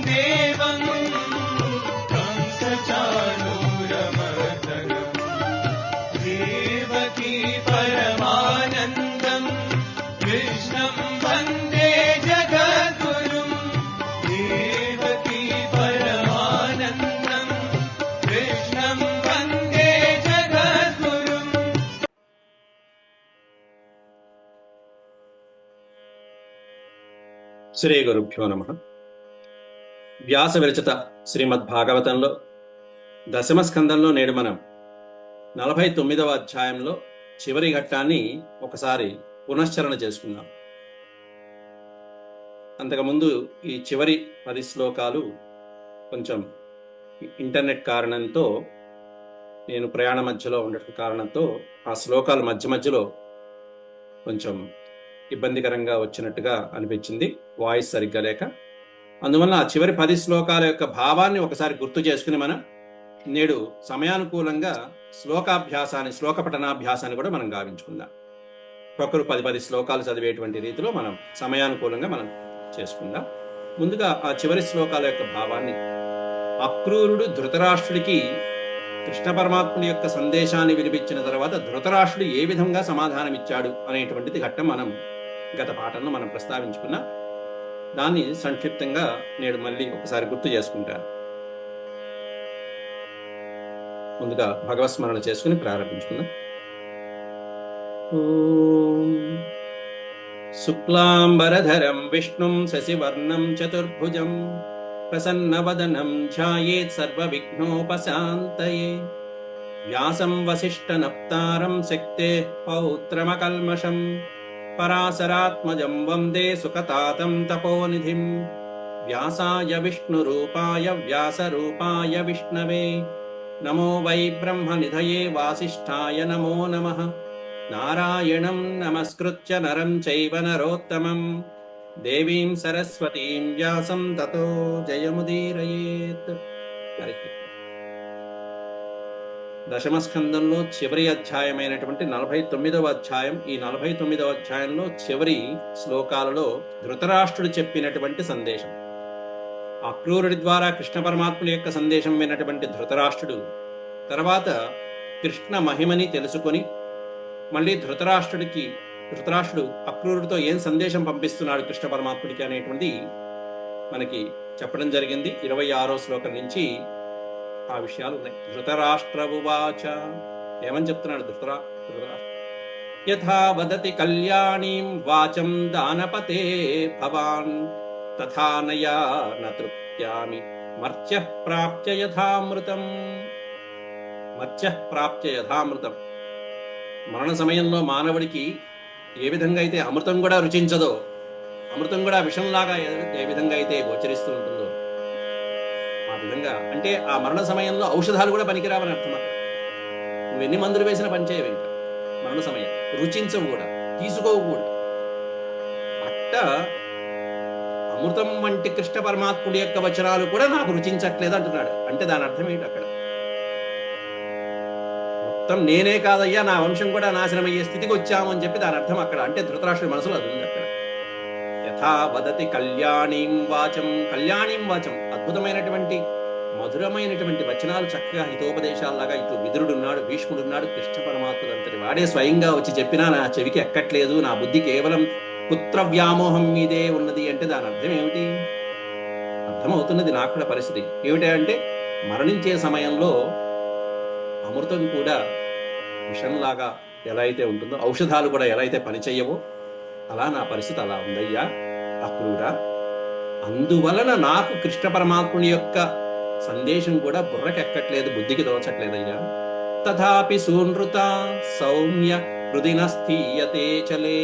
देवं कंसचाणूरमर्दनम् देवकी परमानन्दम् कृष्णं वन्दे जगद्गुरुम् देवकी परमानन्दम् कृष्णं वन्दे जगद्गुरुम्। శ్రీ గురుభ్యో నమః. వ్యాస విరచిత శ్రీమద్భాగవతంలో దశమ స్కందంలో నేడు మనం 49వ అధ్యాయంలో చివరి ఘట్టాన్ని ఒకసారి పునశ్చరణ చేసుకుందాం. అంతకుముందు ఈ చివరి 10 శ్లోకాలు కొంచెం ఇంటర్నెట్ కారణంతో, నేను ప్రయాణ మధ్యలో ఉండటం కారణంతో ఆ శ్లోకాలు మధ్య మధ్యలో కొంచెం ఇబ్బందికరంగా వచ్చినట్టుగా అనిపించింది, వాయిస్ సరిగ్గా లేక. అందువల్ల ఆ చివరి 10 శ్లోకాల యొక్క భావాన్ని ఒకసారి గుర్తు చేసుకుని మనం నేడు సమయానుకూలంగా శ్లోక పఠనాభ్యాసాన్ని కూడా మనం గావించుకుందాం. ఒక్కొక్కరు 10 శ్లోకాలు చదివేటువంటి రీతిలో మనం సమయానుకూలంగా మనం చేసుకుందాం. ముందుగా ఆ చివరి శ్లోకాల యొక్క భావాన్ని, అక్రూరుడు ధృతరాష్ట్రుడికి కృష్ణ పరమాత్ముడి యొక్క సందేశాన్ని వినిపించిన తర్వాత ధృతరాష్ట్రుడు ఏ విధంగా సమాధానం ఇచ్చాడు అనేటువంటిది ఘట్టం మనం గత పాఠంలో మనం ప్రస్తావించుకున్నాం. దాన్ని సంక్షిప్తంగా నేడు మళ్ళీ ఒకసారి గుర్తు చేసుకుంటాను. ముందుగా భగవత్స్మరణ చేసుకుని ప్రారంభించుకుందాం. ఓం శుక్లాంబరధరం విష్ణుం శశివర్ణం చతుర్భుజం ప్రసన్నవదనం ధ్యాయేత్ సర్వవిఘ్నోపశాంతయే వ్యాసం వసిష్ఠనప్తారం శక్తేః పౌత్రమకల్మషం పరాశరాత్మజం వందే సుఖతాతం తపోనిధిం వ్యాసాయ విష్ణురూపాయ వ్యాసరూపాయ విష్ణవే నమో వై బ్రహ్మనిధయే వాసిష్ఠాయ నమో నమః. నారాయణం నమస్కృత్య నరం చైవ నరోత్తమం దేవీం సరస్వతీం వ్యాసం తతో జయముదీరయేత్. దశమ స్కందంలో చివరి అధ్యాయమైనటువంటి 49వ అధ్యాయం. ఈ 49వ అధ్యాయంలో చివరి శ్లోకాలలో ధృతరాష్ట్రుడు చెప్పినటువంటి సందేశం, అక్రూరుడి ద్వారా కృష్ణ పరమాత్ముడి యొక్క సందేశం విన్నటువంటి ధృతరాష్ట్రుడు తర్వాత కృష్ణ మహిమని తెలుసుకొని మళ్ళీ ధృతరాష్ట్రుడు అక్రూరుడితో ఏం సందేశం పంపిస్తున్నాడు కృష్ణ పరమాత్ముడికి అనేటువంటి మనకి చెప్పడం జరిగింది. 26వ శ్లోకం నుంచి ఆ విషయాలు ఉన్నాయి. ధృతరాష్ట్రవువాచ, ఏమని చెప్తున్నాడు ధృతరాష్ట్ర? యథా వదతి కళ్యాణీం వాచం దానపతే భవాన్ తథా నయా నతృప్త్యామి మర్త్యః ప్రాప్య యథామృతం. మర్త్యః ప్రాప్య యథామృతం. మరణ సమయంలో మానవుడికి ఏ విధంగా అయితే అమృతం కూడా రుచించదో, అమృతం కూడా విషంలాగా ఏ విధంగా అయితే గోచరిస్తూ ఉంటుందో ఆ విధంగా, అంటే ఆ మరణ సమయంలో ఔషధాలు కూడా పనికిరావని అర్థం. అక్కడ నువ్వు ఎన్ని మందులు వేసినా పనిచేయవు, ఇంకా మరణ సమయం రుచించవు కూడా, తీసుకోవు కూడా. అట్ట అమృతం వంటి కృష్ణ పరమాత్ముడి యొక్క వచనాలు కూడా నాకు రుచించట్లేదు అంటున్నాడు. అంటే దాని అర్థం ఏంటి? అక్కడ మొత్తం నేనే కాదయ్యా, నా వంశం కూడా నాశనం అయ్యే స్థితికి వచ్చాము అని చెప్పి దాని అర్థం అక్కడ. అంటే ధృతరాష్ట్రుడి మనసులో అది ఉంది అక్కడ. యథా వదతి కళ్యాణీం వాచం. కళ్యాణీం వాచం, అద్భుతమైనటువంటి మధురమైనటువంటి వచనాలు, చక్కగా హితోపదేశాలలాగా ఇటు విదురుడున్నాడు, భీష్ముడున్నాడు, కృష్ణ పరమాత్ముడు అంతటి వాడే స్వయంగా వచ్చి చెప్పినా నా చెవికి ఎక్కట్లేదు, నా బుద్ధి కేవలం పుత్ర వ్యామోహం మీదే ఉన్నది. అంటే దాని అర్థం ఏమిటి? అర్థమవుతున్నది నాకు కూడా పరిస్థితి ఏమిటి అంటే, మరణించే సమయంలో అమృతం కూడా విషంలాగా ఎలా అయితే ఉంటుందో, ఔషధాలు కూడా ఎలా అయితే పనిచేయవో అలా నా పరిస్థితి అలా ఉందయ్యా అక్రూరా. అందువలన నాకు కృష్ణ పరమాత్ముని యొక్క సందేశం కూడా బుర్రకెక్కట్లేదు, బుద్ధికి దోచట్లేదయ్యా. తథాపి సూనృత సౌమ్య హృదినస్థీయతే చలే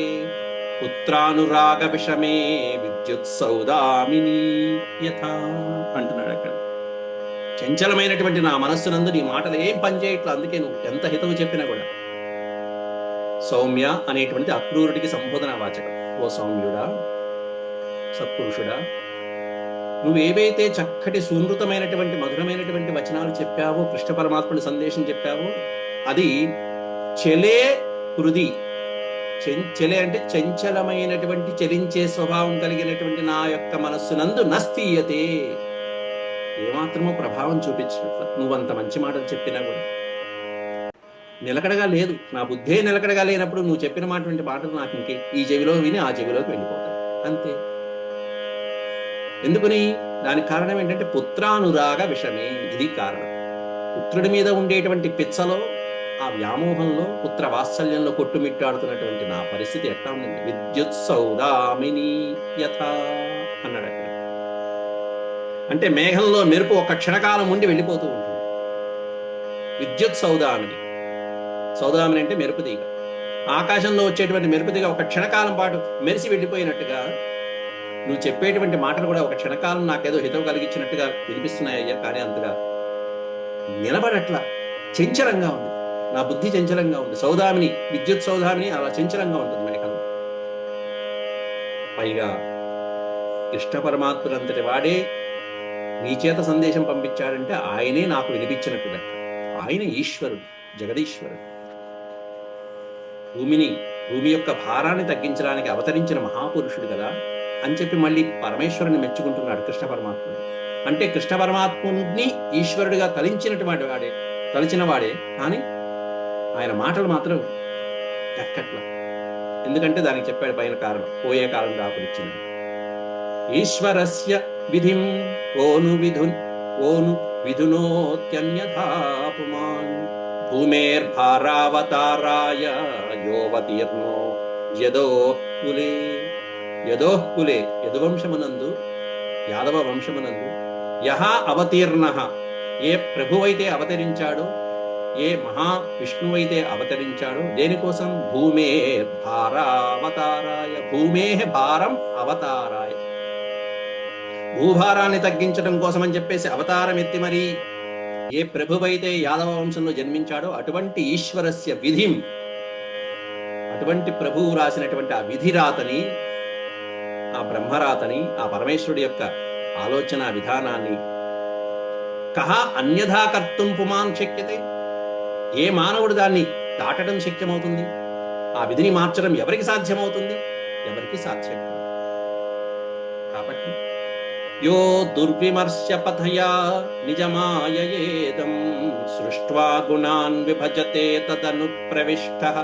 పుత్రానురాగ విషమే విద్యుత్ సౌదామిని యథా అంటున్నాడు అక్కడ. చంచలమైనటువంటి నా మనస్సునందు నీ మాటలు ఏం పనిచేయట్లా, అందుకే నువ్వు ఎంత హితవు చెప్పినా కూడా. సౌమ్య అనేటువంటిది అక్రూరుడికి సంబోధన వాచకం. ఓ సౌమ్యుడా, సత్పురుషుడా, నువ్వేవైతే చక్కటి సునృతమైనటువంటి మధురమైనటువంటి వచనాలు చెప్పావో, కృష్ణ పరమాత్ముడి సందేశం చెప్పావో, అది చెలే హృది చెంచలే అంటే చంచలమైనటువంటి చలించే స్వభావం కలిగినటువంటి నా యొక్క మనస్సునందు నస్తీయతే, ఏమాత్రమో ప్రభావం చూపించినట్లు నువ్వంత మంచి మాటలు చెప్పినా కూడా నిలకడగా లేదు. నా బుద్ధే నిలకడగా లేనప్పుడు నువ్వు చెప్పిన మాటలు నాకు ఇంకే ఈ చెవిలో విని ఆ చెవిలోకి వెళ్ళిపోతాయి అంతే. ఎందుకని? దానికి కారణం ఏంటంటే పుత్రానురాగ విషమే. ఇది కారణం. పుత్రుడి మీద ఉండేటువంటి పిచ్చలో, ఆ వ్యామోహంలో, పుత్ర వాత్సల్యంలో కొట్టుమిట్టాడుతున్నటువంటి నా పరిస్థితి ఎట్లా ఉందండి? విద్యుత్ సౌదామిని యథా అన్నాడు అక్కడ. అంటే మేఘంలో మెరుపు ఒక క్షణకాలం ఉండి వెళ్ళిపోతూ ఉంటుంది. విద్యుత్ సౌదామిని, సౌదామిని అంటే మెరుపుతీగ. ఆకాశంలో వచ్చేటువంటి మెరుపుతీగ ఒక క్షణకాలం పాటు మెరిసి వెళ్ళిపోయినట్టుగా నువ్వు చెప్పేటువంటి మాటలు కూడా ఒక క్షణకాలం నాకేదో హితం కలిగించినట్టుగా వినిపిస్తున్నాయి అయ్యా, కానీ అంతగా నిలబడట్లా, చంచలంగా ఉంది. నా బుద్ధి చంచలంగా ఉంది. సౌదామిని, విద్యుత్ సౌదామిని అలా చంచలంగా ఉంటుంది మేఘంలో. పైగా కృష్ణ పరమాత్ముడంతటి వాడే నీ చేత సందేశం పంపించాడంటే ఆయనే నాకు వినిపించినట్టు లెక్క. ఆయన ఈశ్వరుడు, జగదీశ్వరుడు. భూమి యొక్క భారాన్ని తగ్గించడానికి అవతరించిన మహాపురుషుడు కదా అని చెప్పి మళ్ళీ పరమేశ్వరుని మెచ్చుకుంటున్నాడు కృష్ణ పరమాత్ముడు. అంటే కృష్ణ పరమాత్ముని ఈశ్వరుడిగా తలిచిన వాడే కానీ ఆయన మాటలు మాత్రం ఎక్కట్ల. ఎందుకంటే దానికి చెప్పాడు పైన కారణం, పోయే కాలం రాకునిచ్చింది. ఈశ్వరస్య విధిం ఓను విధునోత్యన్యథా పుమాన్ భూమేర్భారావతారాయ యోవతీర్ణో యదోఃకులే యదువంశమునందు, యాదవ వంశమునందు యహ అవతీర్ణః, ఏ ప్రభువైతే అవతరించాడో, ఏ మహావిష్ణువైతే అవతరించాడో, దేనికోసం? భూమేర్భారావతారాయ, భూమేః భారం అవతారాయ, భూభారాన్ని తగ్గించడం కోసం అని చెప్పేసి అవతారం ఎత్తి మరి ఏ ప్రభువైతే యాదవ వంశంలో జన్మించాడో అటువంటి ఈశ్వరస్య విధిం, అటువంటి ప్రభువు రాసినటువంటి ఆ విధిరాతని, ఆ బ్రహ్మరాతని, ఆ పరమేశ్వరుడి యొక్క ఆలోచన విధానాన్ని కహ అన్యథా కర్తుం పుమాన్ శక్యతే, ఏ మానవుడు దాన్ని దాటడం శక్యమవుతుంది? ఆ విధిని మార్చడం ఎవరికి సాధ్యమవుతుంది? ఎవరికి సాధ్యం కాదు. కాబట్టి యో దుర్విమర్శ్య పథయా నిజమాయయేదం సృష్ట్వా గుణాన్ విభజతే తదను ప్రవిష్టః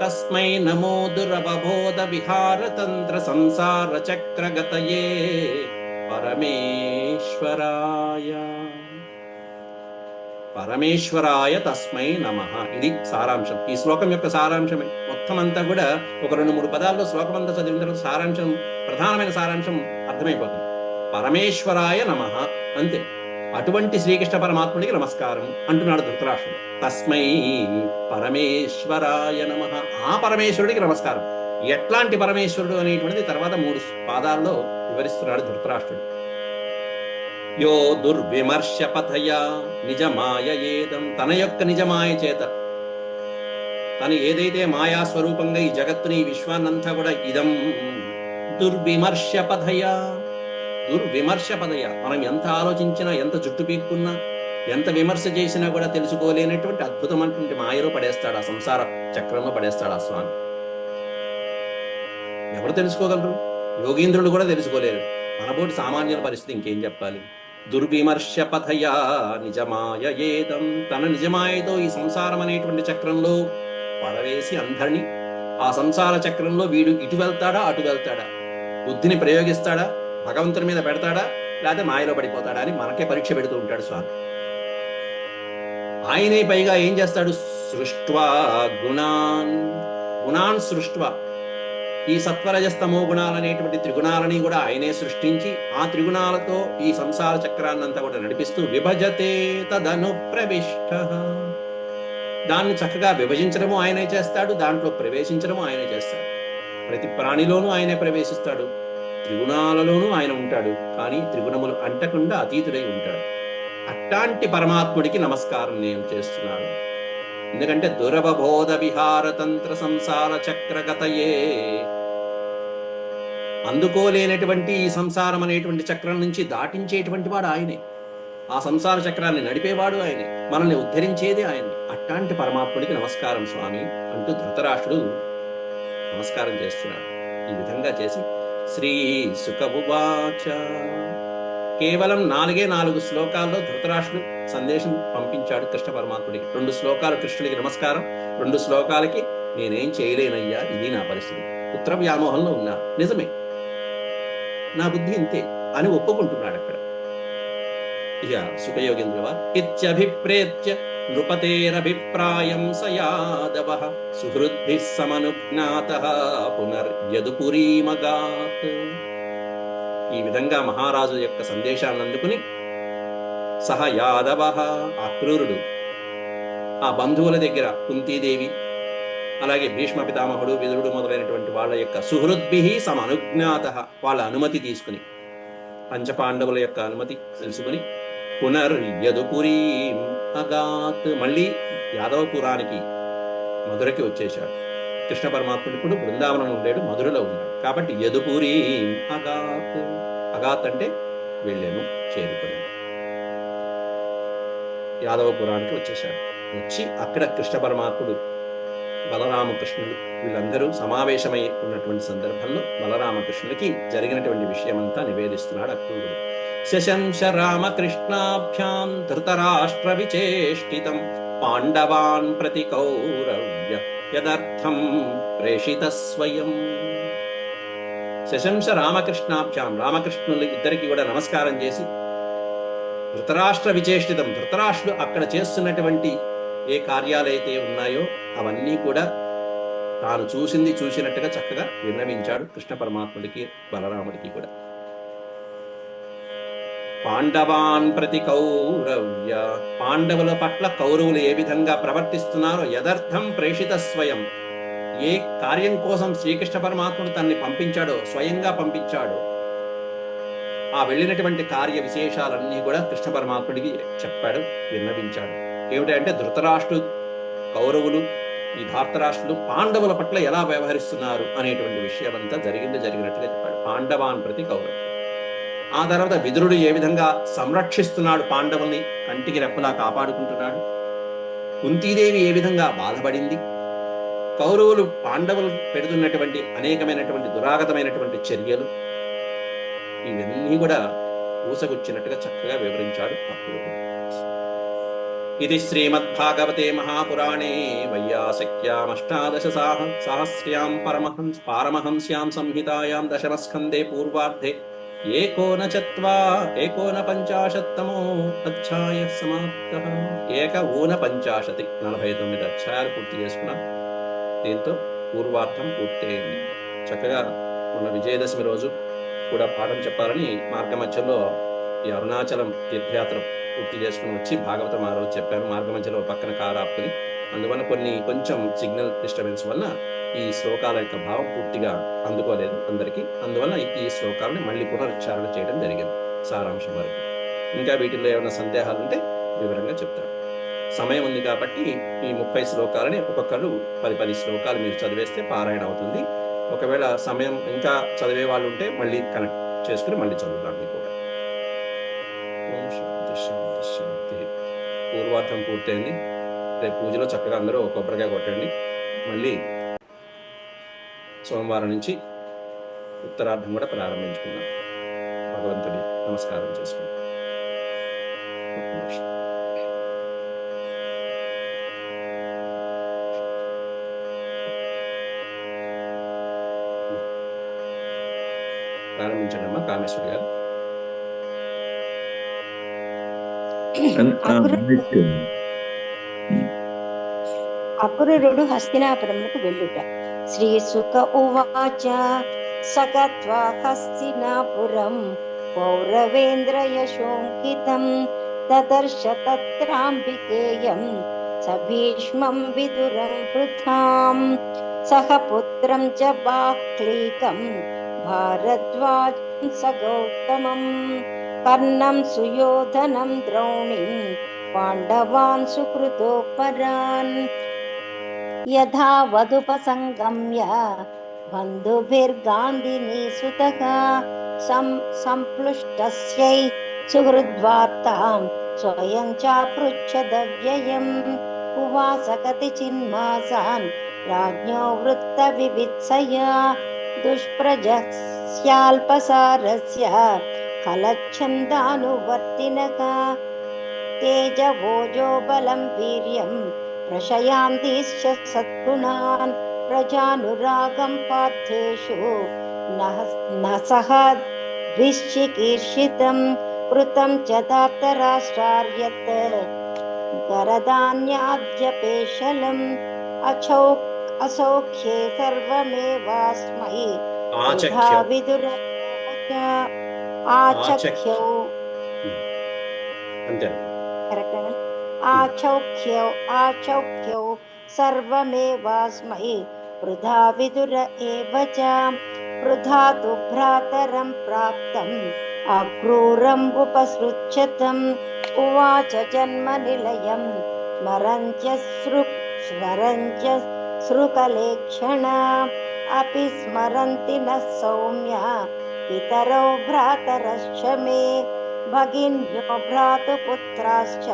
తస్మై నమో దురవబోధ విహారతంత్ర సంసార చక్రగతయే పరమేశ్వరాయ తస్మై నమః. ఇది సారాంశం. ఈ శ్లోకం యొక్క సారాంశమే. మొత్తం అంతా కూడా ఒక 2-3 పదాల్లో శ్లోకం అంతా చదివిన తర్వాత సారాంశం, ప్రధానమైన సారాంశం అర్థమైపోతుంది. పరమేశ్వరాయ నమః అంతే. అటువంటి శ్రీకృష్ణ పరమాత్ముడికి నమస్కారం అంటున్నాడు ధృతరాష్ట్రుడు. తస్మై పరమేశ్వరాయ నమః. ఆ పరమేశ్వరుడికి నమస్కారం. ఎట్లాంటి పరమేశ్వరుడు అనేటువంటిది తర్వాత 3 పాదాల్లో వివరిస్తున్నాడు ధృతరాష్ట్రుడు. యో దుర్విమర్శ పథయా నిజమాయయేదం, తన యొక్క నిజమాయ చేత, తను ఏదైతే మాయా స్వరూపంగా ఈ జగత్తుని, ఈ విశ్వాన్నంతా కూడా ఇదం దుర్విమర్శ పథయా, మనం ఎంత ఆలోచించినా, ఎంత జుట్టు పీక్కున్నా, ఎంత విమర్శ చేసినా కూడా తెలుసుకోలేనటువంటి అద్భుతమైనటువంటి మాయలో పడేస్తాడు, ఆ సంసార చక్రంలో పడేస్తాడు ఆ స్వామి. ఎవరు తెలుసుకోగలరు? యోగీంద్రులు కూడా తెలుసుకోలేరు. మనబోటి సామాన్యుల పరిస్థితి ఇంకేం చెప్పాలి? దుర్విమర్శ పథయా నిజమాయయేదం, తన నిజమాయతో ఈ సంసారం అనేటువంటి చక్రంలో పడవేసి అందరినీ, ఆ సంసార చక్రంలో వీడు ఇటు వెళ్తాడా అటు వెళ్తాడా, బుద్ధిని ప్రయోగిస్తాడా, భగవంతుని మీద పెడతాడా, లేకపోతే మాయలో పడిపోతాడా అని మనకే పరీక్ష పెడుతూ ఉంటాడు స్వామి. ఆయనే పైగా ఏం చేస్తాడు? సృష్ట్వా గుణాన్ సృష్ట్వా, ఈ సత్వరజస్తమో గుణాలనేటువంటి త్రిగుణాలని కూడా ఆయనే సృష్టించి, ఆ త్రిగుణాలతో ఈ సంసార చక్రాన్నంతా కూడా నడిపిస్తూ విభజతే తదను ప్రవిష్టః, దాన్ని చక్కగా విభజించడము ఆయనే చేస్తాడు, దాంట్లో ప్రవేశించడము ఆయనే చేస్తాడు. ప్రతి ప్రాణిలోనూ ఆయనే ప్రవేశిస్తాడు, త్రిగుణాలలోనూ ఆయన ఉంటాడు, కానీ త్రిగుణములు అంటకుండా అతీతుడై ఉంటాడు. అట్లాంటి పరమాత్ముడికి నమస్కారం నేను చేస్తున్నాను. ఎందుకంటే దురవబోధ విహారతంత్ర సంసార చక్రగతయే, అందుకోలేనటువంటి ఈ సంసారం అనేటువంటి చక్రం నుంచి దాటించేటువంటి వాడు ఆయనే, ఆ సంసార చక్రాన్ని నడిపేవాడు ఆయనే, మనల్ని ఉద్ధరించేది ఆయనే. అట్లాంటి పరమాత్ముడికి నమస్కారం స్వామి అంటూ ధృతరాష్ట్రుడు నమస్కారం చేస్తున్నాడు. ఈ విధంగా చేసి శ్రీ సుఖ ఉవాచ, కేవలం 4 శ్లోకాల్లో ధృతరాష్ట్రుడు సందేశం పంపించాడు కృష్ణ పరమాత్ముడికి. 2 శ్లోకాలు కృష్ణుడికి నమస్కారం, 2 శ్లోకాలకి నేనేం చేయలేనయ్యా, ఇది నా పరిస్థితి, పుత్ర వ్యామోహంలో ఉన్నా, నిజమే నా బుద్ధి ఇంతే అని ఒప్పుకుంటున్నాడు అక్కడ. ఇక సుఖయోగేంద్ర ఇత్యభిప్రేత్య నృపతేరభిప్రాయం స యాదవః సుహృద్భిః సమనుజ్ఞాతః పునర్యదుపురీమగాత్. ఈ విధంగా మహారాజు యొక్క సందేశాన్ని అందుకుని సహ యాదవః, ఆ క్రూరుడు ఆ బంధువుల దగ్గర కుంతీదేవి, అలాగే భీష్మ పితామహుడు, విదురుడు మొదలైనటువంటి వాళ్ళ యొక్క సుహృద్భిః సమనుజ్ఞాతః, వాళ్ళ అనుమతి తీసుకుని, పంచపాండవుల యొక్క అనుమతి తెలుసుకుని పునర్యదుపురీం అగాత్, మళ్ళీ యాదవపురానికి మధురకి వచ్చేశాడు. కృష్ణ పరమాత్ముడు ఇప్పుడు బృందావనం ఉండేడు, మధురలో ఉన్నాడు. కాబట్టి యదుపురీం అగాత్, అగాత్ అంటే వెళ్ళాను, చేరుకుని యాదవపురానికి వచ్చేశాడు. వచ్చి అక్కడ కృష్ణ పరమాత్ముడు, బలరామకృష్ణుడు వీళ్ళందరూ సమావేశమై ఉన్నటువంటి సందర్భంలో బలరామకృష్ణుడికి జరిగినటువంటి విషయమంతా నివేదిస్తున్నాడు అక్రూరుడు. శశంశ రామకృష్ణాభ్యాం ధృతరాష్ట్ర విచేష్టితం పాండవాన్ ప్రతి కౌరవ్య యదర్థం ప్రేషిత స్వయం. శశంశ రామకృష్ణాభ్యాం, రామకృష్ణులు ఇద్దరికి కూడా నమస్కారం చేసి ధృతరాష్ట్ర విచేష్టితం, ధృతరాష్ట్రుడు అక్కడ చేస్తున్నటువంటి ఏ కార్యాలైతే ఉన్నాయో అవన్నీ కూడా తాను చూసినట్టుగా చక్కగా విన్నవించాడు కృష్ణ పరమాత్ముడికి, బలరాముడికి కూడా. పాండవాన్ ప్రతి కౌరవ్య, పాండవుల పట్ల కౌరవులు ఏ విధంగా ప్రవర్తిస్తున్నారో, యదర్థం ప్రేషిత స్వయం, ఏ కార్యం కోసం శ్రీకృష్ణ పరమాత్ముడు తన్ని పంపించాడో, స్వయంగా పంపించాడో, ఆ వెళ్ళినటువంటి కార్య విశేషాలన్నీ కూడా కృష్ణ పరమాత్ముడికి చెప్పాడు, విన్నవించాడు. ఏమిటంటే ధృతరాష్ట్రుడు, కౌరవులు, ఈ ధార్తరాష్ట్రులు పాండవుల పట్ల ఎలా వ్యవహరిస్తున్నారు అనేటువంటి విషయం అంతా జరిగినట్టుగా చెప్పాడు. పాండవాన్ ప్రతి కౌరవులు. ఆ తర్వాత విదురుడు ఏ విధంగా సంరక్షిస్తున్నాడు పాండవుల్ని, కంటికి రెప్పలా కాపాడుకుంటున్నాడు. కుంతీదేవి ఏ విధంగా బాధపడింది, కౌరవులు పాండవులు పెడుతున్నటువంటి అనేకమైనటువంటి దురాగతమైనటువంటి చర్యలు, ఇవన్నీ కూడా ఊసగుచ్చినట్టుగా చక్కగా వివరించాడు అప్పుడు. ఇది శ్రీమద్భాగవతే మహాపురాణే వైయాసక్యామష్టాదశ సహస్ర్యాం పారమహంస్యాం సంహితాయాం దశమస్కందే పూర్వార్ధే ఏకోనపంచాశత్తమో అధ్యాయః సమాప్తః. 49 అధ్యాయాలు పూర్తి చేసుకున్నాం. దీంతో పూర్వార్థం పూర్తయింది. చక్కగా మొన్న విజయదశమి రోజు కూడా పాఠం చెప్పాలని మార్గమధ్యంలో ఈ అరుణాచలం తీర్థయాత్ర పూర్తి చేసుకుని వచ్చి భాగవతం ఆ రోజు చెప్పాను. మార్గమధ్యలో పక్కన కారు ఆపుకుని, అందువల్ల కొంచెం సిగ్నల్ డిస్టర్బెన్స్ వల్ల ఈ శ్లోకాల యొక్క భావం పూర్తిగా అందుకోలేదు అందరికీ. అందువల్ల ఈ శ్లోకాలను మళ్ళీ పునరుచ్చారణ చేయడం జరిగింది సారాంశం వరకు. ఇంకా వీటిల్లో ఏమైనా సందేహాలు ఉంటే వివరంగా చెప్తాను. సమయం ఉంది కాబట్టి ఈ 30 శ్లోకాలని ఒక్కొక్కరు 10 శ్లోకాలు మీరు చదివేస్తే పారాయణ అవుతుంది. ఒకవేళ సమయం ఇంకా చదివే వాళ్ళు ఉంటే మళ్ళీ కనెక్ట్ చేసుకుని మళ్ళీ చదువుతాం కూడా. ఓం శాంతి శాంతి శాంతి. పూర్వార్థం పూర్తయింది. రేపు పూజలో చక్కగా అందరూ ఒక కొబ్బరికాయ కొట్టండి. మళ్ళీ సోమవారం నుంచి ఉత్తరార్థం కూడా ప్రారంభించుకున్నాం. భగవంతుడి నమస్కారం చేసుకున్నాం. ప్రారంభించండి అమ్మా కామేశ్వరి గారు. అక్రూరుడు హస్తినాపురమునకు వెళ్ళుట. శ్రీ సుఖ ఉవాచ సగత్వా హస్తినాపురం పౌరవేంద్ర యశోంకితం దదర్శ తత్రాంబికేయం సభీష్మం విదురం వృథాం సహ పుత్రం చ బాక్లీకం భారద్వాజం స గౌతమం కర్ణం సుయోధనం ద్రౌణిం పాండవాన్ సుకృతోపరాన్ యథా వదుపసంగమ్య బంధుభిర్గాంధినీ సుతః సంప్లుష్టస్యై సుహృద్వార్తాం స్వయం చాపృచ్ఛదవ్యయం ఉవాస కతిచిన్మాసాన్ राज्ञो वृत्तविवित्सया दुष्प्रजस्याल्पसारस्य खलच्छन्दानुवर्तिनः तेजवोजो बलं वीर्यं प्रशयान्तिश्च सद्गुणान् प्रजानुरागं पार्थेषु न सह द्विश्चिकीर्षितं कृतं च धार्तराष्ट्रार्यत् करदान्याद्यपेशलम् असौख्ये सर्वमेवास्मै वृथा ఆచఖ్యం विदुरवच आचख्यौ అంతేనా? करेक्ट आचौख्यौ सर्वमेवास्मै वृथा विदुर एव च वृथा तु भ्रातरं प्राप्तम् अक्रूरम् उपसृच्छतम् उवाच जन्मनिलयं स्मरन्त्य सृकलेक्षणा अपि स्मरन्ति नः सौम्य पितरौ भ्रातरश्च मे भगिन्यो भ्रातुपुत्राश्च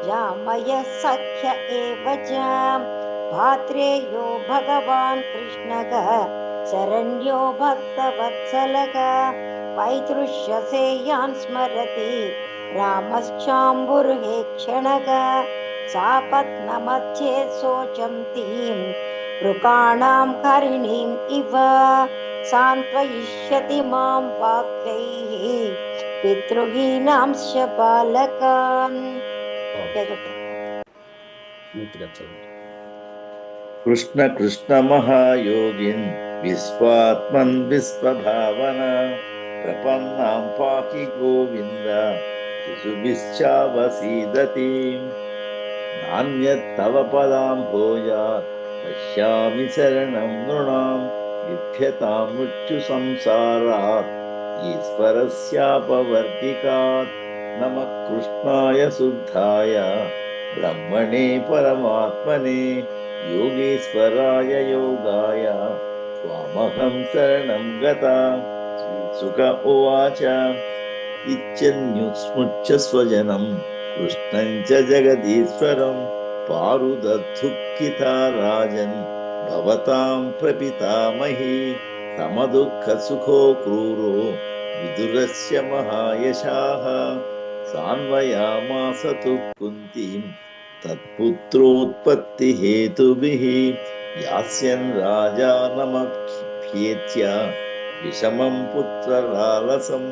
जामयः सख्य एव च भात्रेयो भगवान् कृष्णः शरण्यो भक्तवत्सलः पैतृष्यसेयान् स्मरति रामश्चाम्बुर्हे क्षणः सापत्नमध्ये शोचन्तीं वृकाणां हरिणीम् इव सान्त्वयिष्यति मां वाक्यैः पितृहीनांश्च बालकान्। పూర్తిగా చదవండి. కృష్ణ కృష్ణ మహాయోగిన్ విశ్వాత్మన్ విశ్వభావన ప్రపన్నాం పాకి గోవింద శిశుభిశ్చావసీదతి నాణ్యత్తవ పదాంభోజాత్ పశ్యామి శరణం నృణాం విభ్యతాం మృత్యు సంసారాత్ ఈశ్వరస్యాపవర్తికాత్ నమః కృష్ణాయ శుద్ధాయ బ్రహ్మణే పరమాత్మనే योगेश्वराय योगाय त्वामहं शरणं गता। श्रीसुक उवाच इच्छन्युस्मृत्य स्वजनं कृष्णं च जगदीश्वरं पारुदद्धुःखिता राजन् भवतां प्रपितामही समदुःखसुखो क्रूरो विदुरस्य महायशाः सान्वयामास तु कुन्तीं तत्पुत्रोत्पत्तिहेतुभिः यास्यन् राजानमभ्येत्य विषमं पुत्रलालसम्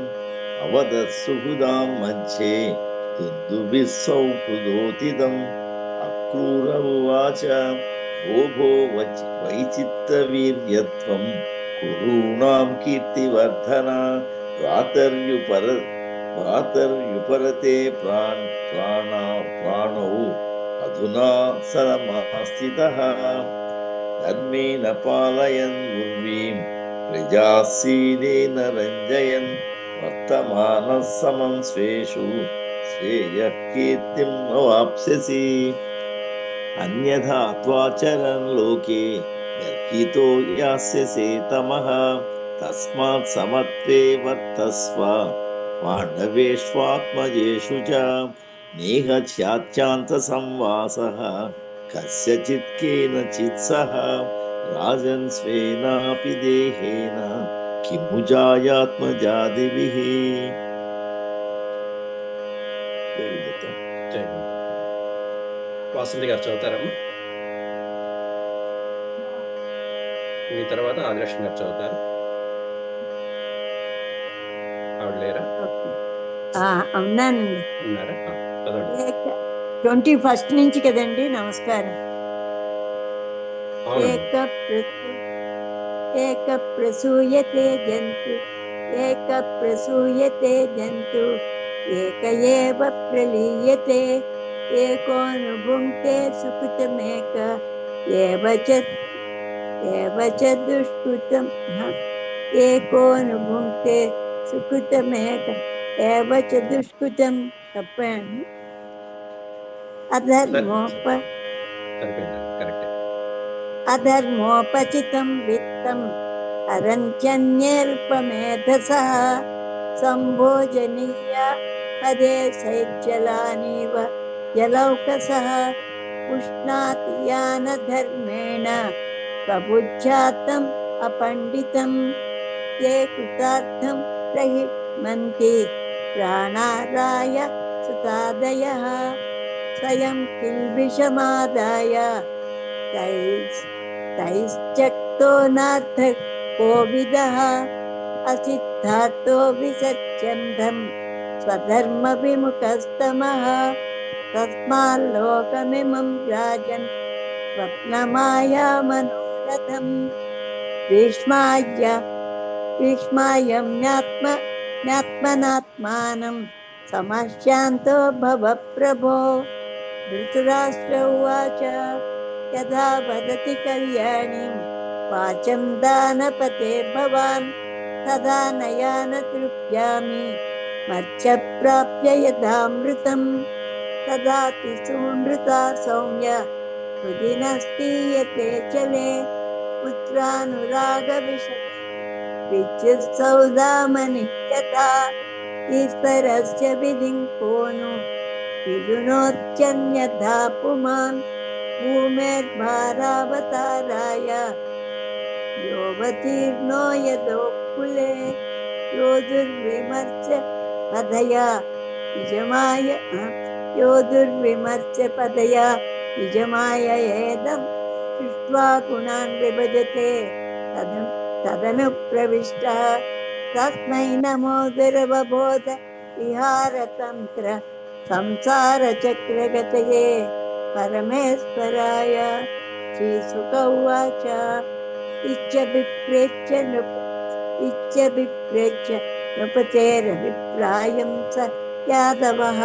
अवदत् सुहृदां मध्ये दुन्दुभिः सौहृदोतितम् अक्रूर उवाच भो वैचित्रवीर्यत्वं कुरूणां कीर्तिवर्धना भ्रातर्युपरते प्राणौ अधुना सरमास्थितः धर्मेण पालयन् उर्वीं प्रजासीनेन रञ्जयन् वर्तमानः समं स्वेषु श्रेयः कीर्तिम् अवाप्स्यसि अन्यथा त्वाचरन् लोके गर्हितो यास्यसे तमः तस्मात् समत्वे वर्तस्व पाण्डवेष्वात्मजेषु च नेहच्याच्चान्तसंवासः कस्यचित् केनचित् सह राजन् स्वेनापि देहेन किमु जायात्मजादिभिः। వాసంతి గారు చదువుతారమ్మా, మీ తర్వాత ఆదిలక్ష్మి గారు చదువుతారు. ఆవిడ లేరా? అవునానండి. ఉన్నారా? చదవండి. 21 నుంచి కదండి. నమస్కారం. అవునమ్మా. ఏక ప్రసూయతే జంతు ఏక ఏవ ప్రలీయతే ఏకోనుభుంక్తే సుకృతమేక ఏవ చ దుష్కృతం ఏకోనుభుంక్తే సుకృతమేక ఏవ చ దుష్కృతం. తప్పండి. అధర్మోపచితం విత్తం అరంత్యన్యల్పమేధసః సంభోజనీయ పదే శైత్యలానీవ జలౌకసః पुष्णाति यानधर्मेण स्वबुद्ध्यात्तम् अपण्डितम् ये कृतार्थं प्रहिष्मन्ति प्राणाराय सुतादयः स्वयं किल्बिषमादाय तैश्चक्तो नाथ कोविदः असिद्धार्थो विसत्यन्धं स्वधर्मविमुखस्तमः तस्माल्लोकमिमं राजन् स्वप्नमायामनोरथम् भीष्मायं ज्ञात्मनात्मानं समश्यान्तो भव प्रभो धृतराष्ट्र उवाच यदा वदति कल्याणीं वाचं दानपते भवान् तदा नयान तृप्यामि मर्च प्राप्य यदामृतम् तदा तिसूनृता सौम्य हृदि न स्थीयते चले पुत्रानुरागविषये विद्युत्सौदामनि यथा ईश्वरस्य विधिं को नु विदुनोत्यन्यथा पुमान् भूमेर्भारावताराय योऽवतीर्णो यदोकुले यो दुर्विमर्श पदया निजमाय एदं सृष्ट्वा गुणान् विभजते तदनु प्रविष्टः तस्मै नमो दुर्वबोध विहारतन्त्र संसारचक्रगतये परमेश्वराय श्रीशुक उवाच इच्छभिप्रेच्य नृपतेरभिप्रायं स यादवः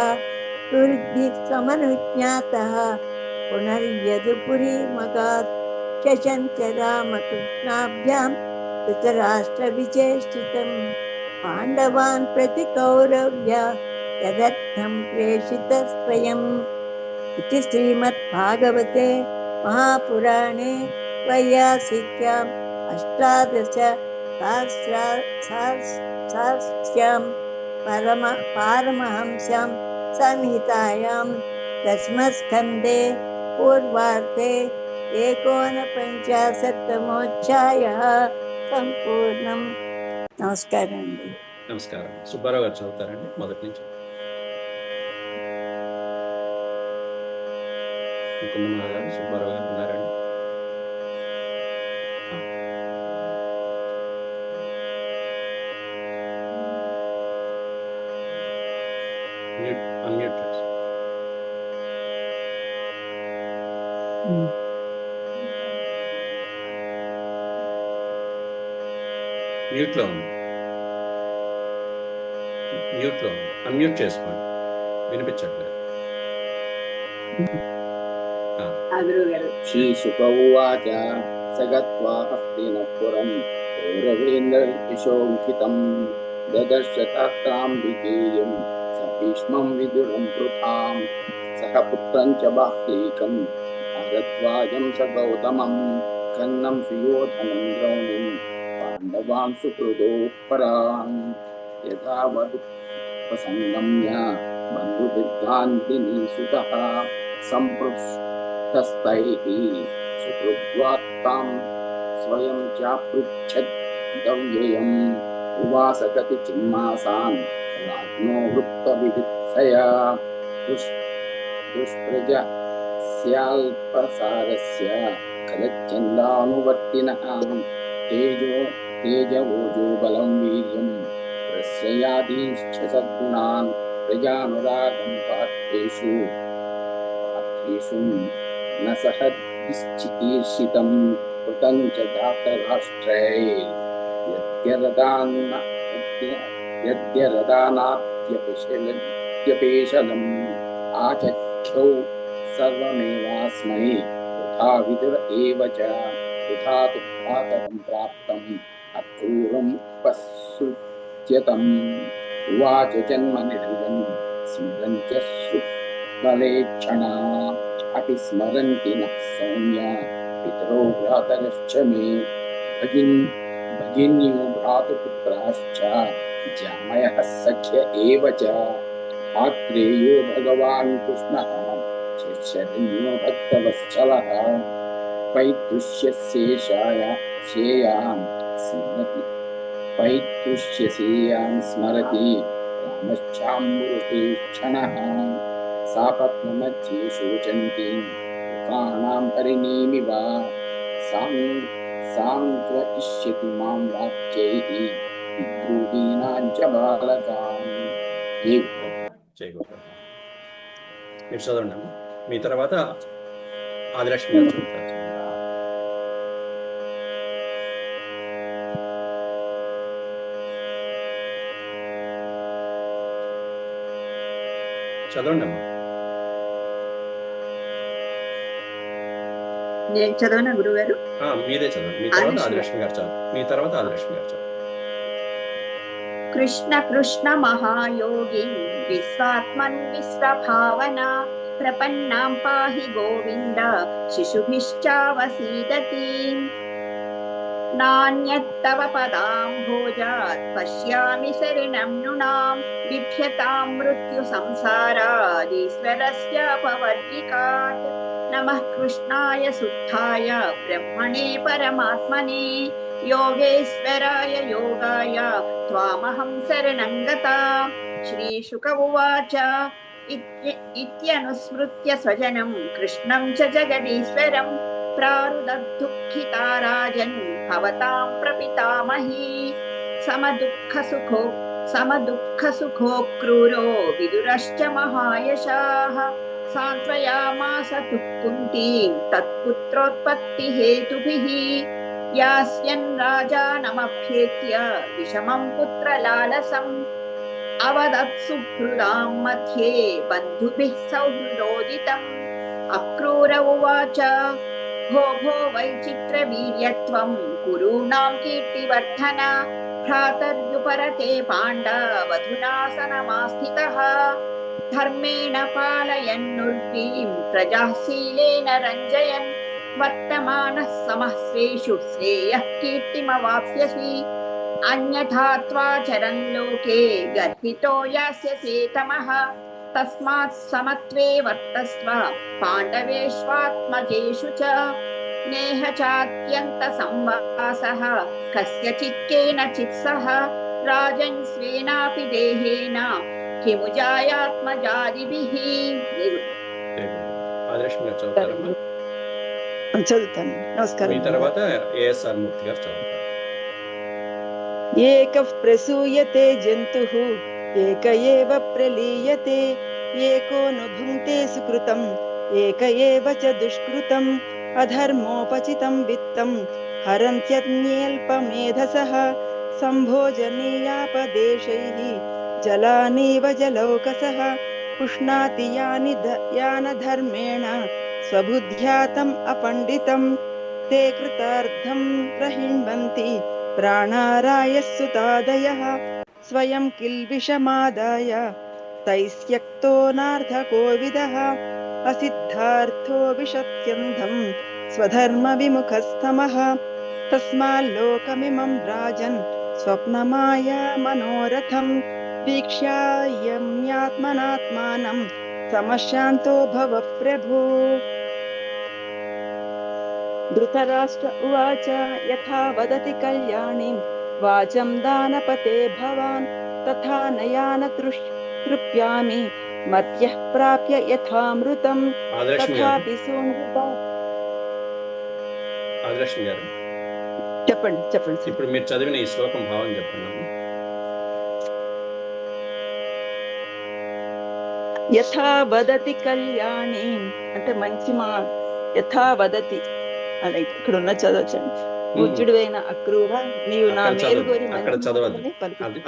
दुर्भिः समनुज्ञातः पुनर्यदुपुरीमगात् शशञ्च रामकृष्णाभ्यां धृतराष्ट्रविचेष्टितं पाण्डवान् प्रति कौरव्य यदर्थं प्रेषितः स्वयम् इति श्रीमद्भागवते महापुराणे वैयासिक्याम् अष्टादशसहस्रस्यां पारमहंस्यां संहितायां दशमस्कन्धे पूर्वार्धे 49तमोऽध्यायः సంపూర్ణం. నమస్కారం అండి. నమస్కారం. సుబ్బారావు గారు చదువుతారండి మొదటి నుంచి. ముకుందమ్మ గారు, సుబ్బారావు గారు ఉన్నారండి. అన్మ్యూట్ చేసి మ్యూట్లో ఉంది. అన్మ్యూట్ చేసుకోండి, వినిపించట్లేదు. श्रीशुक उवाच स गत्वा हस्तिनपुरं कौरवेन्द्रयशोऽङ्कितं ददर्श तत्राम्बिकेयं स भीष्मं विदुरं वृथां सह पुत्रं च बाह्लीकं भारद्वाजं स गौतमं कन्नं सुयोधनं द्रौणिं पाण्डवान् सुहृदो परान् यथा वदुपसंगम्य बन्धुविद्वान्दिनीसुतः सम्पृष्टस्तैः सुहृद्वात्तां स्वयं चापृच्छद्व्ययम् उवास कतिचिन्मासान् राज्ञो वृत्तविवित्सया दुष्प्रजस्याल्पसारस्य कलच्छन्दानुवर्तिनः तेजवोजो बलं वीर्यं प्रस्ययादीश्च सद्गुणान् प्रजानुरागं पार्थेषु न सह निश्चिकीर्षितं कृतं च यद्यरदानाद्यपेशलम् आचख्यौ सर्वमेवास्मै तथा विदुर एव च तथा तुपातकं प्राप्तम् अक्रूरम् उपसृज्यतम् उवाच जन्मनिर्गन् स्मरन् च सुबलेक्षणा अपि स्मरन्ति नः सौम्य पितरो भ्रातरश्च मे भगिन्यो भ्रातुपुत्राश्च जामयः सख्य एव च आत्रेयो भगवान् कृष्णः शरण्यो भक्तवत्सलः पैतृष्यशेषायां स्मरति रामश्चाम्बुरुते क्षणः सापत्नमध्ये शोचन्ति मुखानां परिणीमिव सान्त्वयिष्यति मां वाक्यैः विद्रोहीनां च बालकान्. జై గోపాల్. మీరు చదవండి అమ్మ. మీ తర్వాత ఆదిలక్ష్మి గారు చదువుతారు. చదవండి అమ్మా. నేను చదవనా గురుగారు? మీరే చదవండి. మీ తర్వాత ఆదిలక్ష్మి గారు చదవండి. మీ తర్వాత ఆదిలక్ష్మి గారు చదవండి. కృష్ణ కృష్ణ మహాయోగి విశ్వాత్మన్ విశ్వభావన ప్రపన్నాం పాహి గోవింద శిశుభిశ్చావసీదతి నాణ్యత్తవ పదాంభోజాత్ పశ్యామి శరణం నృణాం బిభ్యతాం మృత్యు సంసారాదీశ్వరస్య పవర్గికాత్ నమః కృష్ణాయ శుద్ధాయ బ్రహ్మణే పరమాత్మనే योगेश्वराय योगाय त्वामहं शरणं गता. श्रीशुक उवाच इत्यनुस्मृत्य स्वजनं कृष्णं च जगदीश्वरं प्रारुदद्दुःखिता राजन् भवतां प्रपितामही. समदुःखसुखो क्रूरो विदुरश्च महायशाः सान्त्वयामास कुन्तीं तत्पुत्रोत्पत्तिहेतुभिः. यास्यन् राजानमभ्येत्य विषमं पुत्रलालसम् अवदत् सुहृदां मध्ये बन्धुभिः सौहृदोदितम्. अक्रूर उवाच भो भो वैचित्रवीर्यत्वं कुरूणां कीर्तिवर्धन भ्रातर्युपरते पाण्डवधुनासनमास्थितः धर्मेण पालयन्नुर्वीं प्रजाः शीलेन रञ्जयन् वर्तमानः समस्वेषु श्रेयः कीर्तिमवाप्स्यसि. अन्यथा त्वाचरन् लोके गर्हितो यास्यसि तमः. तस्मात् समत्वे वर्तस्व पाण्डवेष्वात्मजेषु च. नेह चात्यन्तसंवासः कस्यचित् केनचित् सह राजन् स्वेनापि देहेन किमु जायात्मजादिभिः. ఆదిలక్ష్మి గారు చదువుతారమ్మా. చదువుతాను. నమస్కారం. మీ తర్వాత ఏఎస్ఆర్ మూర్తి గారు చదువుతారు. ఏకః ప్రసూయతే జంతుః ఏక ఏవ ప్రలీయతే ఏకో ను భుంక్తే సుకృతం ఏక ఏవ చ దుష్కృతం అధర్మోపచితం విత్తం హరంత్యన్యేల్పమేధసః సంభోజనీయాపదేశైః జలానీవ జలౌకసః పుష్ణాతి యాన ధర్మేణ స్వబుద్ధ్యాతం అపండితం తే కృతార్థం ప్రహిణ్వంతి ప్రాణారాయస్సుతాదయః స్వయం కిల్బిషమాదాయ తైస్యక్తో నార్థకోవిదః అసిద్ధార్థో విశత్యంధం స్వధర్మ విముఖస్తమః తస్మాల్లోకమిమం రాజన్ స్వప్నమాయా మనోరథం వీక్ష్యాయమ్యాత్మనాత్మానం సమశాంతో భవ ప్రభు. ధృతరాష్ట్ర ఉవాచ యథా వదతి కళ్యాణిం వాచం దానపతే భవాన్ తథా నయాన తృప్యామి మర్త్యః ప్రాప్య యథామృతం తథాపి సోమృత. ఆదిలక్ష్మి గారు చెప్పండి చెప్పండి. ఇప్పుడు మీరు చదివిన ఈ శ్లోకం భావం చెప్పండి. యథా వదతి కళ్యాణి అంటే మంచి మా యథా వదతి అని ఇక్కడ ఉన్న చదవచ్చండి. పూజ్యుడైన అక్రూర నీవు నా మేలు కోరి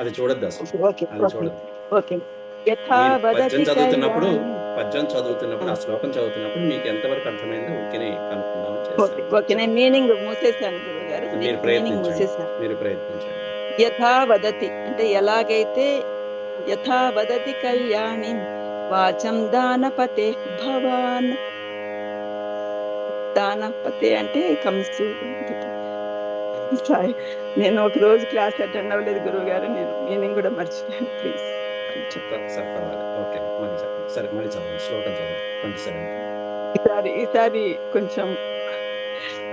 అది చూడద్దు అసలు. ఓకే. యథా వదతి చదువుతున్నప్పుడు పద్యం చదువుతున్నప్పుడు ఆ శ్లోకం చదువుతున్నప్పుడు మీకు ఎంతవరకు అర్థమైందో ఓకేనే కనుక్కుందాం. ఓకే నేను మీనింగ్ మూసేసాను గురుగారు. మీరు ప్రయత్నించండి. యథా వదతి అంటే ఎలాగైతే యథా వదతి కళ్యాణి వాచం దానపతే భవాన్. దానపతే అంటే కంసు. నేను ఒక రోజు క్లాస్ అటెండ్ అవ్వలేదు గురువు గారు, నేను మీనింగ్ కూడా మర్చిపోయాను. ప్లీజ్ అని చెప్పారు. సరే పర్వాలేదు. ఓకే, మళ్ళీ చెప్పండి. సరే మళ్ళీ చదవండి, శ్లోకం చదవండి 27. ఈసారి కొంచెం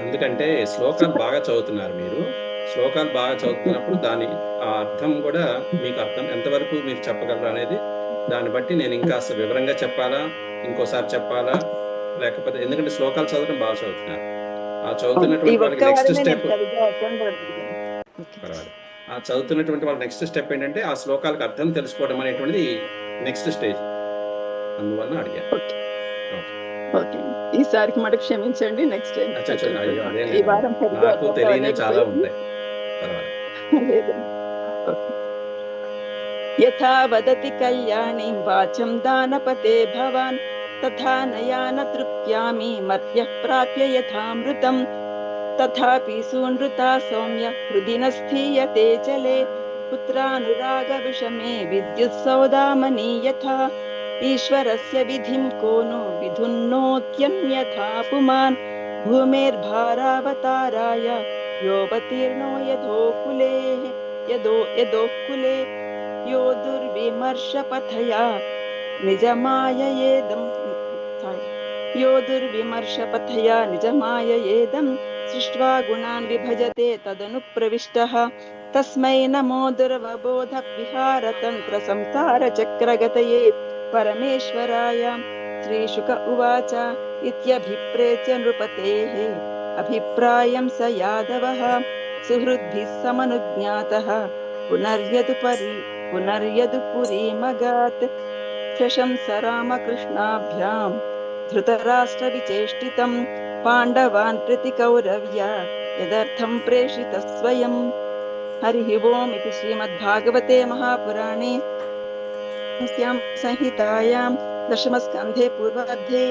ఎందుకంటే శ్లోకాలు బాగా చదువుతున్నారు మీరు. శ్లోకాలు బాగా చదువుతున్నప్పుడు దాని ఆ అర్థం కూడా మీకు ఎంతవరకు మీరు చెప్పగలరు అనేది దాన్ని బట్టి నేను ఇంకా వివరంగా చెప్పాలా, ఇంకోసారి చెప్పాలా, లేకపోతే ఎందుకంటే శ్లోకాలు చదవడం బాగా చదువుతున్నారు. ఆ ఈ చదువుతున్నటువంటి వాళ్ళకి ఒక్క నెక్స్ట్ వారమే నేను స్టెప్ సరిగ్గా అటెండ్ అవ్వలేదు. పర్వాలేదు. ఆ చదువుతున్నటువంటి వాళ్ళ నెక్స్ట్ స్టెప్ ఏంటంటే ఆ శ్లోకాలకు అర్థం తెలుసుకోవడం అనేటువంటిది నెక్స్ట్ స్టేజ్. అందువల్ల అడిగాను. Okay okay. ఓకే, ఈసారికి మటుకు క్షమించండి. నెక్స్ట్ టైం అచ్చా, అయ్యో అదేం ఈ లేదమ్మా, వారం సరిగ్గా నాకు అటెండ్ తెలియనే చాలా అవ్వలేకపోయాను. ఉంటాయి. పర్వాలేదు. లేదండి. ఓకే. యథా వదతి కళ్యాణీం వాచం దానపతే భవాన్ తథా నయాన తృప్యామి మర్త్యః ప్రాప్య యథామృతం తథాపి సూనృతా సౌమ్య హృది న స్థీయతే చలే పుత్రానురాగ విషమే విద్యుత్ సౌదామని యథా ఈశ్వరస్య విధిం కోను విధున్నోత్యన్యథా పుమాన్ భూమిర్భారావతారాయ యోవతీర్ణో యదోకులే यो दुर्विमर्शपथया निजमाययेदं सृष्ट्वा गुणान् विभजते तदनुप्रविष्टः तस्मै नमो दुर्वबोधविहारतन्त्रसंसारचक्रगतये परमेश्वराय श्रीशुक उवाच इत्यभिप्रेत्य नृपतेः अभिप्रायं स यादवः सुहृद्भिः समनुज्ञातः पुनर्यदुपुरीमगात् शशंस रामकृष्णाभ्यां धृतराष्ट्रविचेष्टितं पाण्डवान् प्रति कौरव्य यदर्थं प्रेषितः स्वयं। हरिः ओम् इति श्रीमद्भागवते महापुराणे संहितायां दशमस्कन्धे पूर्वार्धे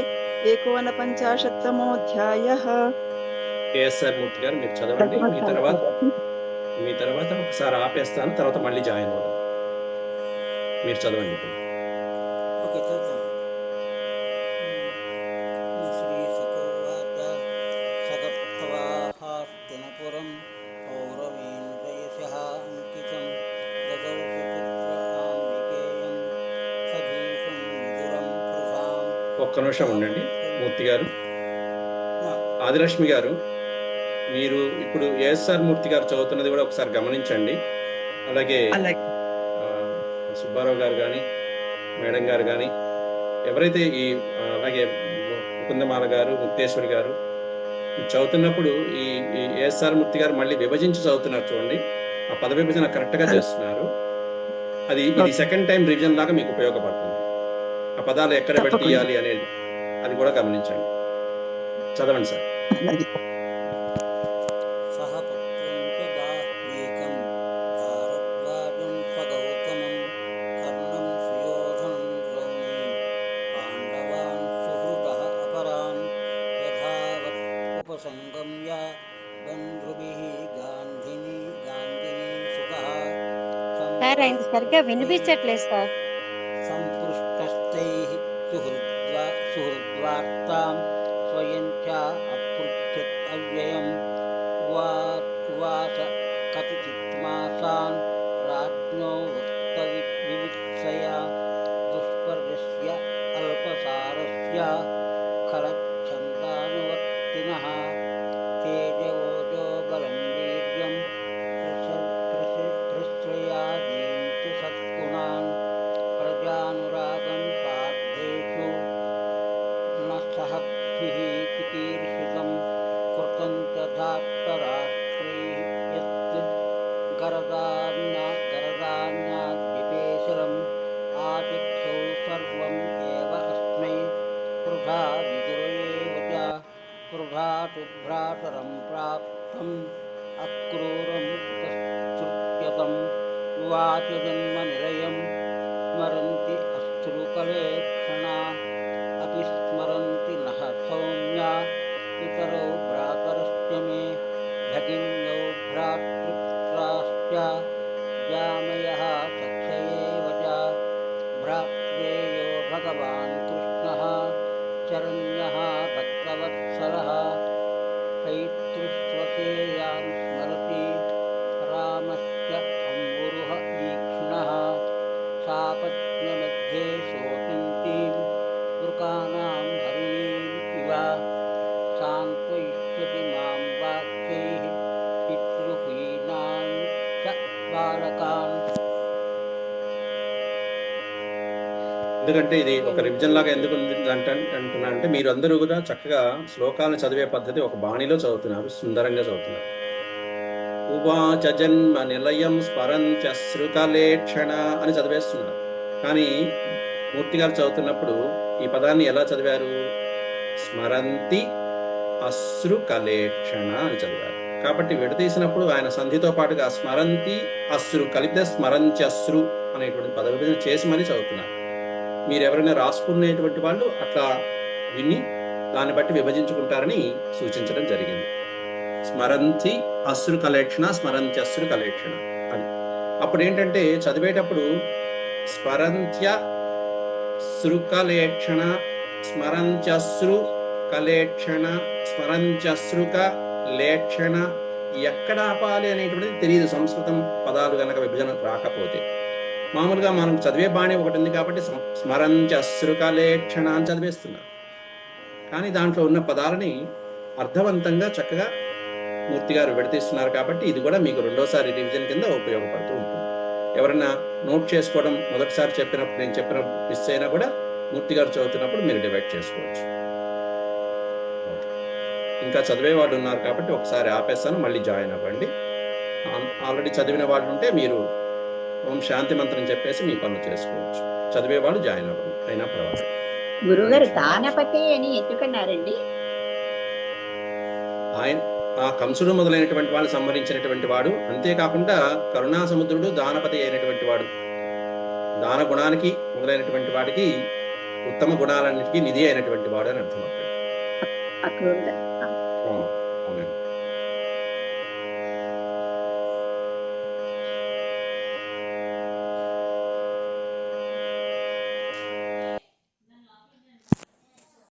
49तमोऽध्यायः। కేఎస్ఆర్ మూర్తి గారు మీరు చదవండి. మీ తర్వాత ఒకసారి ఆపేస్తాను, తర్వాత మళ్ళీ జాయిన్ అవుదాం. మీరు చదవండి ఇప్పుడు. ఓకే, చదువుతాను. శ్రీశుకోవాచ సగత్వాహాస్తినపురం పౌరవేంద్రయశః అంకితం దదర్శచిత్రాంబికేయం సభీషం విదురం పృథాం. ఒక్క నిమిషం ఉండండి మూర్తి గారు. ఆదిలక్ష్మి గారు, మీరు ఇప్పుడు ఏఎస్ఆర్ మూర్తి గారు చదువుతున్నది కూడా ఒకసారి గమనించండి. అలాగే సుబ్బారావు గారు కానీ, మేడం గారు కానీ, ఎవరైతే అలాగే ముకుందమాల గారు, ముక్తేశ్వరి గారు చదువుతున్నప్పుడు ఈ ఏఎస్ఆర్ మూర్తి గారు మళ్ళీ విభజించి చదువుతున్నారు చూడండి. ఆ పద విభజన కరెక్ట్గా చేస్తున్నారు. ఇది సెకండ్ టైం రివిజన్ లాగా మీకు ఉపయోగపడుతుంది. ఆ పదాలు ఎక్కడ పెట్టి తీయాలి అనేది అది కూడా గమనించండి. చదవండి సార్. సహ పుత్రం చ బాహ్లీకం భారద్వాజం స్వగౌతమం కర్ణం సుయోధనం ద్రౌణీం పాండవాన్ సుహృదః అపరాన్ యథావత్ ఉపసంగమ్య బంధుభిః గాంధిని సుఖః సార్ ఆయన సరిగ్గా వినిపించట్లేదు సార్. సంపృష్టస్థైః సుహృద్వార్తాం స్వయం చ అపృచ్ఛత్ అవ్యయం ఉవాచ కతిచిత్ మాసాన్ రాజ్ఞో వక్త వివిత్సయ దుష్పర్యస్య అల్పసారస్య ఖలచ్ఛందానువర్తినః తేజవోజో బలం వీర్యం ప్రశ్రయాదీంచ సత్గుణాన్ ప్రజానురాగం పార్థేషు న సహభిః చికీర్షితం కృతం తథాప్తరాష్ట్రైః యత్ గరదాన్యాద్యపేశలం ఆచక్షౌ సర్వం ఏవ అస్మై వృథా విదురేవ చ వృథా తు భ్రాతరం ప్రాప్తం అక్రూరం ఉపశ్రుత్యతం ఉవాచ జన్మ నిలయం స్మరంతి అశ్రుకలేక్షణా అతిస్మరంతి నః సౌమ్య పితరౌ భ్రాతరశ్చ మే భగిన్యౌ భ్రాతృపుత్రాశ్చ జామయః సఖ్యయేవ చ భ్రాత్రేయో భగవాన్ కృష్ణः శరణ్యः భక్తవత్సలः పైతృస్వసేయాన్ స్మరతి రామశ్చ అంబురుః ఈక్ష్ణः सापत्न्यमध्ये शोचिन्तीं वृकानां हरिणीम् इव सान्त्वयिष्यति मां वाक्यैः पितृहीनान् च बालकान्. ఎందుకంటే ఇది ఒక రివిజన్ లాగా ఎందుకు అంటున్నా అంటే మీరు అందరూ కూడా చక్కగా శ్లోకాలను చదివే పద్ధతి ఒక బాణిలో చదువుతున్నారు, సుందరంగా చదువుతున్నారు. ఉవాచ జన్మ నిలయం స్మరంత్యశ్రుకలేక్షణ అని చదివేస్తున్నారు. కానీ మూర్తి గారు చదువుతున్నప్పుడు ఈ పదాన్ని ఎలా చదివారు? స్మరంతి అశ్రుకలేక్షణ అని చదివారు. కాబట్టి విడదీసినప్పుడు ఆయన సంధితో పాటుగా స్మరంతి అశ్రు కలిపితే స్మరంత్యశ్రు అనేటువంటి పద విభజన చేసి మరీ చదువుతున్నారు. మీరు ఎవరైనా రాసుకునేటువంటి వాళ్ళు అట్లా విని దాన్ని బట్టి విభజించుకుంటారని సూచించడం జరిగింది. స్మరంతి అశ్రు కలేక్షణ, స్మరంతి అశ్రు కలేక్షణ అని. అప్పుడు ఏంటంటే చదివేటప్పుడు స్మరంత్య శృకలేక్షణ, స్మరంత్యశ్రు కలేక్షణ, స్మరంత్యశ్రుక లేక్షణ ఎక్కడ ఆపాలి అనేటువంటిది తెలియదు సంస్కృతం పదాలు కనుక విభజన రాకపోతే. మామూలుగా మనం చదివే బాణి ఒకటి ఉంది కాబట్టి స్మరంత్యశ్రుకలేక్షణ అని చదివేస్తున్నాం. కానీ దాంట్లో ఉన్న పదాలని అర్థవంతంగా చక్కగా మూర్తి గారు విడతీస్తున్నారు. కాబట్టి ఇది కూడా మీకు రెండోసారి రివిజన్ కింద ఉపయోగపడుతూ ఉంటుంది. ఎవరైనా నోట్ చేసుకోవడం మొదటిసారి చెప్పినప్పుడు నేను చెప్పిన మిస్ అయినా కూడా మూర్తి గారు చదువుతున్నప్పుడు మీరు డివైడ్ చేసుకోవచ్చు. ఇంకా చదివే వాళ్ళు ఉన్నారు కాబట్టి ఒకసారి ఆపేస్తాను, మళ్ళీ జాయిన్ అవ్వండి. ఆల్రెడీ చదివిన వాళ్ళు ఉంటే మీరు ఓం శాంతి మంత్రం చెప్పేసి మీ పనులు చేసుకోవచ్చు. చదివే వాళ్ళు జాయిన్ అవ్వండి, అయినా పర్వాలేదు. గురుగారు దానపతి అని ఎందుకన్నారండి? ఆయన ఆ కంసుడు మొదలైనటువంటి వాళ్ళు సంహరించినటువంటి వాడు, అంతేకాకుండా కరుణా సముద్రుడు దానపతి అయినటువంటి వాడు, దాన గుణానికి మొదలైనటువంటి వాడికి ఉత్తమ గుణాలన్నిటికీ నిధి అయినటువంటి వాడు అని అర్థం అవుతాడు. అక్రూరుడు. అవునండి.